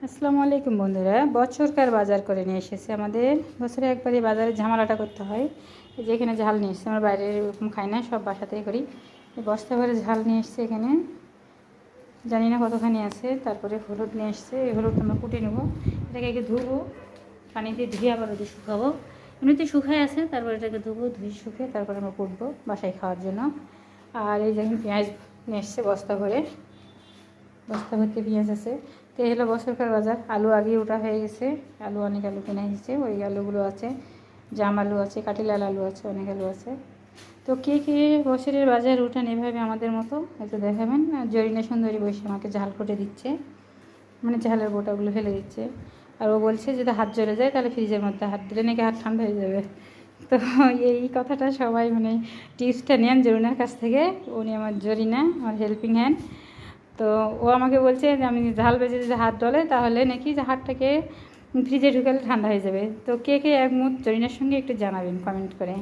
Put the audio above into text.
আসসালামু আলাইকুম বন্ধুরা, বছরকার বাজার করে নিয়ে এসেছে। আমাদের বছরে একবারই বাজারে ঝামেলাটা করতে হয়। যেখানে ঝাল নিয়ে এসছে, আমরা বাইরে এরকম খাই না, সব বাসাতেই করি। বস্তা ভরে ঝাল নিয়ে এসছে এখানে, জানি না কতখানি আছে। তারপরে হলুদ নিয়ে এসছে, এই হলুদ আমরা কুটে নেবো, এটাকে আগে ধুবো, পানি দিয়ে ধুয়ে আবার ওদের শুকাবো। এমনিতে শুকায় আছে, তারপরে এটাকে ধুবো, ধুয়ে শুকিয়ে তারপরে আমরা কুটবো বাসায় খাওয়ার জন্য। আর এই যেমন পেঁয়াজ নিয়ে এসছে বস্তা ভরে ভর্তি পেঁয়াজ আছে। তো এই হলো বছরকার বাজার। আলু আগে ওটা হয়ে গেছে, অনেক আলু কেনা হয়েছে, ওই আলুগুলো আছে, জাম আলু আছে, কাটিলাল আলু আছে, অনেক আলু আছে। তো কে কে বছরের বাজার উঠান এভাবে আমাদের মতো একটু দেখাবেন। জরিনা সুন্দরী বসে আমাকে ঝাল করে দিচ্ছে, মানে ঝালের বোটাগুলো ফেলে দিচ্ছে। আর ও বলছে যদি হাত জ্বলে যায় তাহলে ফ্রিজের মধ্যে হাত দিলে নাকি হাত ঠান্ডা হয়ে যাবে। তো এই কথাটা সবাই মানে টিপসটা নেন জরিনার কাছ থেকে। উনি আমার জরিনা, আমার হেল্পিং হ্যান্ড। তো ও আমাকে বলছে যে আমি ঝাল বেজে যদি হাত ডলে তাহলে নাকি যে হাতটাকে ফ্রিজে ঢুকালে ঠান্ডা হয়ে যাবে। তো কে কে একমত জরিনার সঙ্গে একটু জানাবেন কমেন্ট করে।